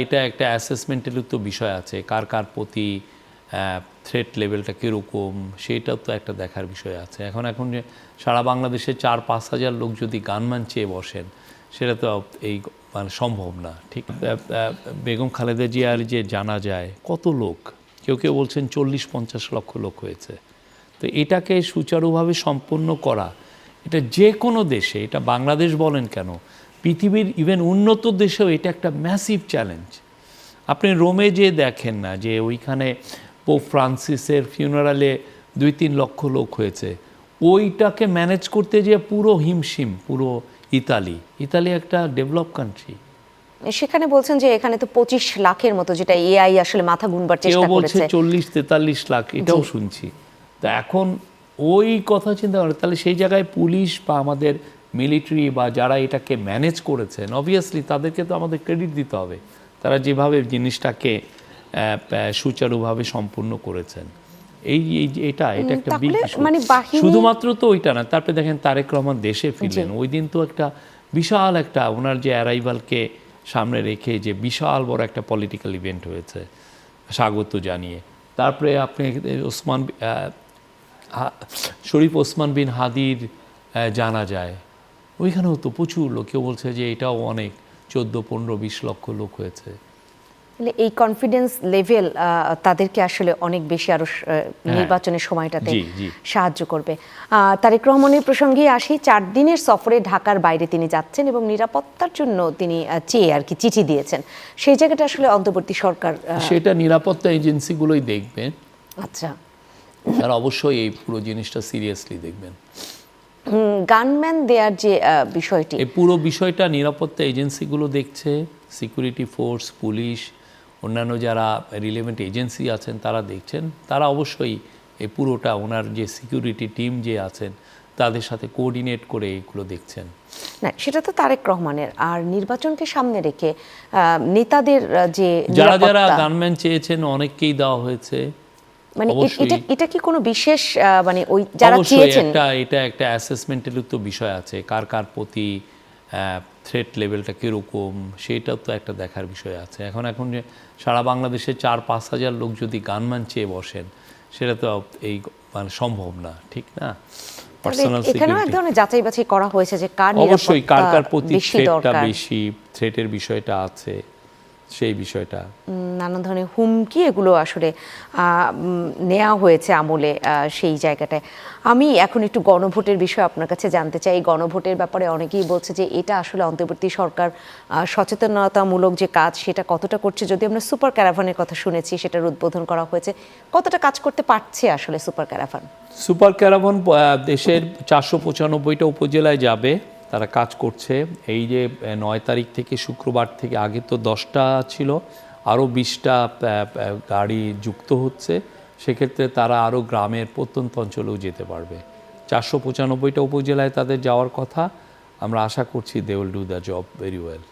এটা একটা অ্যাসেসমেন্টেরও তো বিষয় আছে, কার কার প্রতি থ্রেট লেভেলটা কীরকম, সেটাও তো একটা দেখার বিষয় আছে। এখন যে সারা বাংলাদেশে 4-5 হাজার লোক যদি গানম্যান চেয়ে বসেন, সেটা তো এই মানে সম্ভব না। ঠিক বেগম খালেদা জিয়ার যে জানা যায় কত লোক, কেউ কেউ বলছেন 40-50 লক্ষ লোক হয়েছে। তো এটাকে সুচারুভাবে সম্পন্ন করা, এটা যে কোনো দেশে, এটা বাংলাদেশ বলেন কেন, পৃথিবীর ইভেন উন্নত দেশেও এটা একটা ম্যাসিভ চ্যালেঞ্জ। আপনি রোমে যে দেখেন না যে ওইখানে পোপ ফ্রান্সিসের ফিউনারালে 2-3 লক্ষ লোক হয়েছে, ওইটাকে ম্যানেজ করতে যে পুরো হিমশিম পুরো ইতালি একটা ডেভেলপ কান্ট্রি। সেখানে বলছেন যে এখানে তো 25 লাখের মতো, যেটা এআই আসলে মাথা গুনবার কেউ চেষ্টা বলছে করেছে। 40-43 লাখ, এটাও শুনছি। তা এখন ওই কথা চিন্তা করে, তাহলে সেই জায়গায় পুলিশ বা আমাদের মিলিটারি বা যারা এটাকে ম্যানেজ করেছেন, অবভিয়াসলি তাদেরকে তো আমাদের ক্রেডিট দিতে হবে, তারা যেভাবে জিনিসটাকে সুচারুভাবে সম্পূর্ণ করেছেন। এটা একটা বিগ ইস্যু। মানে শুধুমাত্র তো ওইটা না, তারপরে দেখেন তারেক রহমান দেশে ফিরলেন, ওই দিন তো একটা বিশাল একটা ওনার যে অ্যারাইভালকে সামনে রেখে যে বিশাল বড় একটা পলিটিক্যাল ইভেন্ট হয়েছে স্বাগত জানিয়ে। তারপরে আপনি শরীফ ওসমান বিন হাদির জানা যায়, ওইখানেও তো প্রচুর লোক, কেউ বলছে যে এটাও অনেক 14-15-20 লক্ষ লোক হয়েছে। এই কনফিডেন্স লেভেল তাদেরকে আসলে অনেক বেশি আরো নির্বাচনের সময়টাতে সাহায্য করবে। তারেক রহমানের প্রসঙ্গে আসি, 4 দিনের সফরে ঢাকার বাইরে তিনি যাচ্ছেন এবং নিরাপত্তার জন্য তিনি চেয়ে আর কি চিঠি দিয়েছেন। সেই জায়গাটা আসলে অন্তর্বর্তী সরকার সেটা নিরাপত্তা এজেন্সিগুলোই দেখবেন। আচ্ছা, তারা অবশ্যই এই পুরো জিনিসটা সিরিয়াসলি দেখবেন। গানম্যান দেয়ার যে বিষয়টি, এই পুরো বিষয়টা নিরাপত্তা এজেন্সিগুলো দেখছে, সিকিউরিটি ফোর্স, পুলিশ, অন্যান্য যারা রিলেভেন্ট এজেন্সি আছেন তারা দেখছেন। তারা অবশ্যই এই পুরোটা ওনার যে সিকিউরিটি টিম যে আছেন তাদের সাথে কোঅর্ডিনেট করে এইগুলো দেখছেন। না, সেটা তো তারেক রহমানের। আর নির্বাচনকে সামনে রেখে নেতাদের যে যারা যারা গানম্যান চেয়েছেন অনেককেই দেওয়া হয়েছে। মানে এটা কি কোনো বিশেষ মানে ওই যারা চেয়েছেন, এটা একটা অ্যাসেসমেন্টেরও তো বিষয় আছে, কার কার প্রতি থ্রেট লেভেলটা কীরকম, সেটাও তো একটা দেখার বিষয় আছে। এখন যে সারা বাংলাদেশে 4-5 হাজার লোক যদি গানম্যান চেয়ে বসেন, সেটা তো এই মানে সম্ভব না, ঠিক না? এখানেও এক ধরনের যাচাই বাছাই করা হয়েছে যে কার অবশ্যই কার কার প্রতি থ্রেটটা বেশি, থ্রেটের বিষয়টা আছে, সেই বিষয়টা নানান ধরনের হুমকি এগুলো আসলে নেওয়া হয়েছে আমলে সেই জায়গাটায়। আমি এখন একটু গণভোটের বিষয়ে আপনার কাছে জানতে চাই। গণভোটের ব্যাপারে অনেকেই বলছে যে এটা আসলে অন্তর্বর্তী সরকার সচেতনতামূলক যে কাজ সেটা কতটা করছে। যদি আমরা সুপার ক্যারাভানের কথা শুনেছি, সেটার উদ্বোধন করা হয়েছে, কতটা কাজ করতে পারছে আসলে সুপার ক্যারাভান? সুপার ক্যারাভান দেশের 495টা উপজেলায় যাবে, তারা কাজ করছে। এই যে 9 তারিখ থেকে শুক্রবার থেকে, আগে তো 10টা ছিল, আরও 20টা গাড়ি যুক্ত হচ্ছে। সেক্ষেত্রে তারা আরও গ্রামের প্রত্যন্ত অঞ্চলেও যেতে পারবে। 495টা উপজেলায় তাদের যাওয়ার কথা। আমরা আশা করছি they will do the job very well.